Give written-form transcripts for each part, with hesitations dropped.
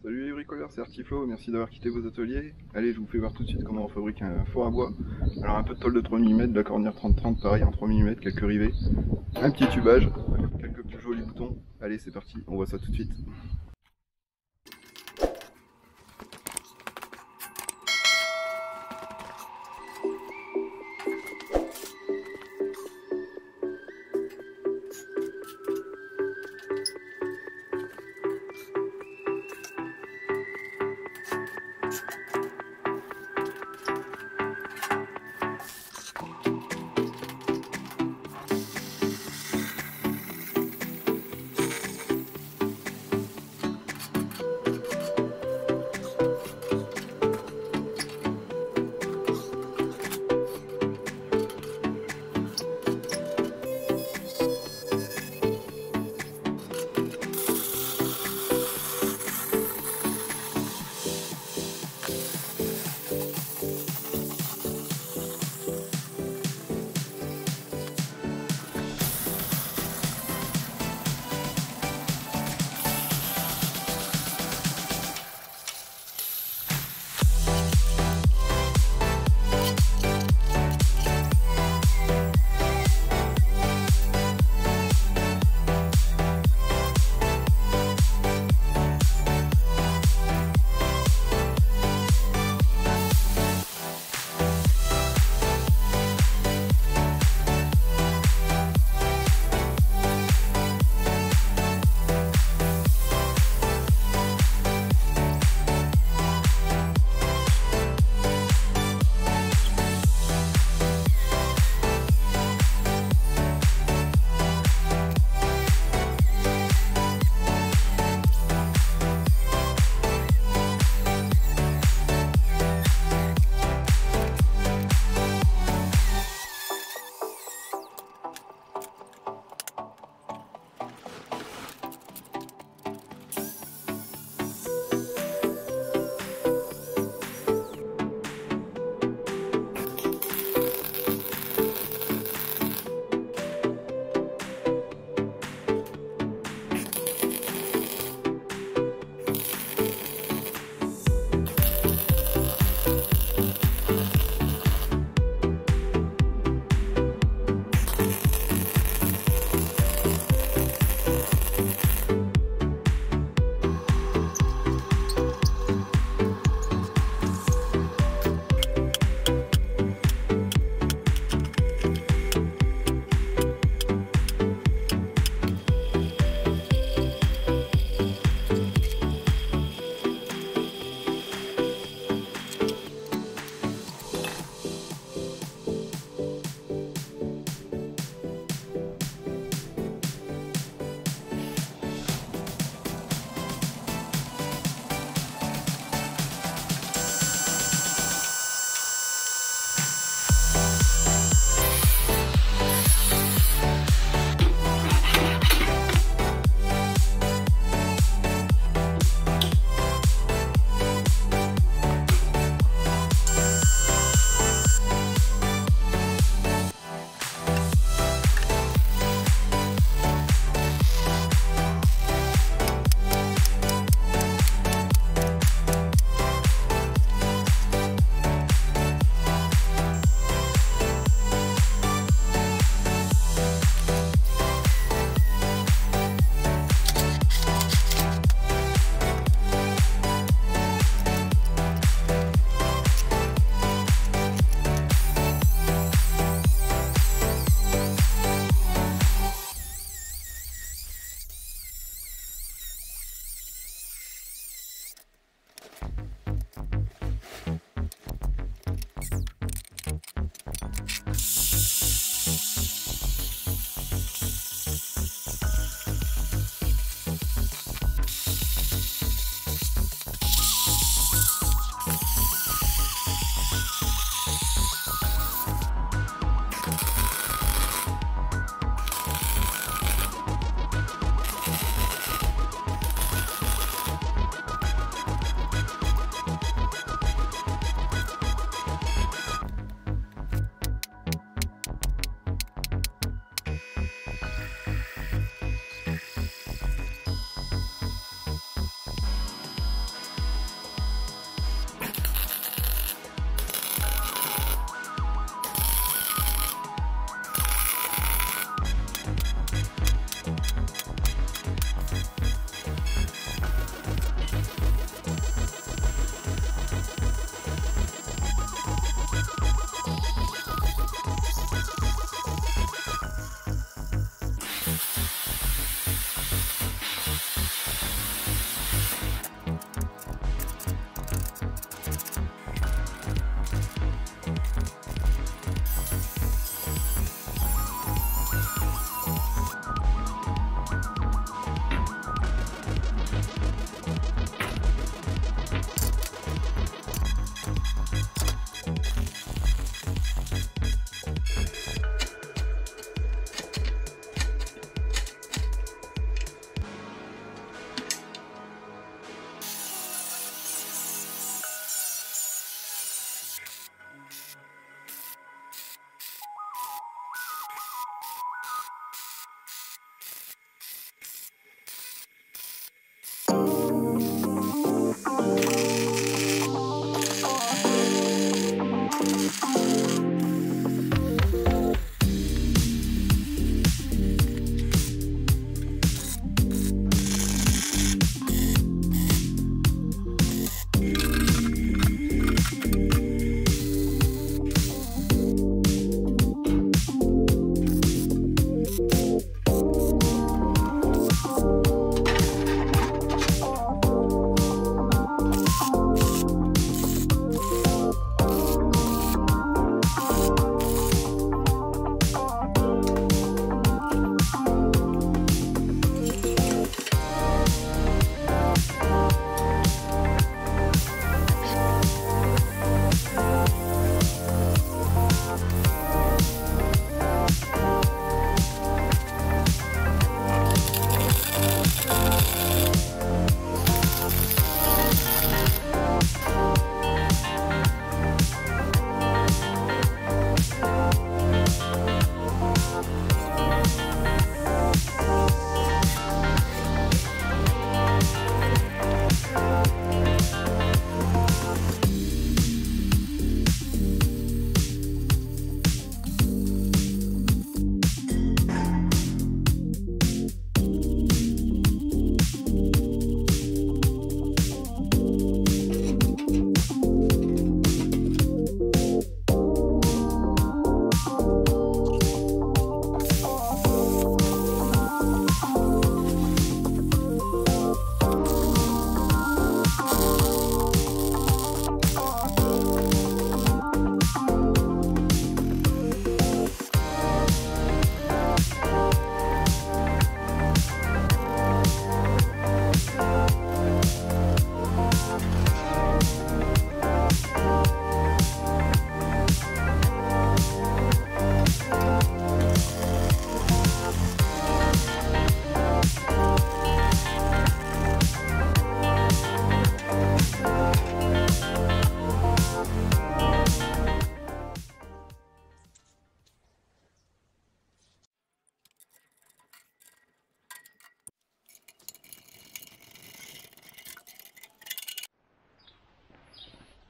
Salut les bricoleurs, c'est Artiflo, merci d'avoir quitté vos ateliers. Allez, je vous fais voir tout de suite comment on fabrique un four à bois. Alors un peu de tôle de 3 mm, de la cornière 30-30, pareil en 3 mm, quelques rivets, un petit tubage, quelques plus jolis boutons. Allez, c'est parti, on voit ça tout de suite.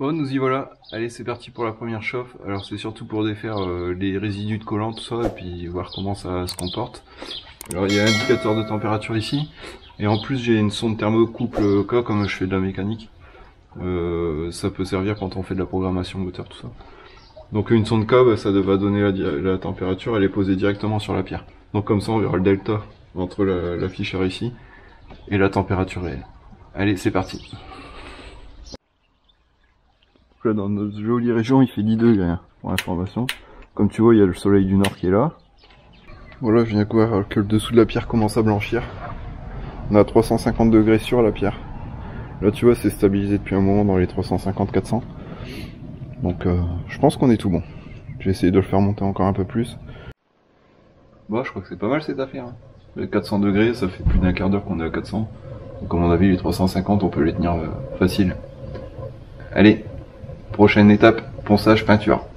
Bon, nous y voilà. Allez, c'est parti pour la première chauffe. Alors c'est surtout pour défaire les résidus de collant, tout ça, et puis voir comment ça se comporte. Alors il y a un indicateur de température ici, et en plus j'ai une sonde thermocouple K comme je fais de la mécanique. Ça peut servir quand on fait de la programmation moteur, tout ça. Donc une sonde K, bah, ça va donner la température, elle est posée directement sur la pierre. Donc comme ça on verra le delta entre l'afficheur ici et la température réelle. Allez, c'est parti. Là, dans notre jolie région, il fait 10 degrés, hein, pour l'information. Comme tu vois, il y a le soleil du nord qui est là. Voilà, je viens de voir que le dessous de la pierre commence à blanchir. On a 350 degrés sur la pierre. Là, tu vois, c'est stabilisé depuis un moment dans les 350-400. Donc, je pense qu'on est tout bon. Je vais essayer de le faire monter encore un peu plus. Bon, je crois que c'est pas mal cette affaire. Hein. Les 400 degrés, ça fait plus d'un quart d'heure qu'on est à 400. Donc, comme on a vu, les 350, on peut les tenir facile. Allez, prochaine étape, ponçage, peinture.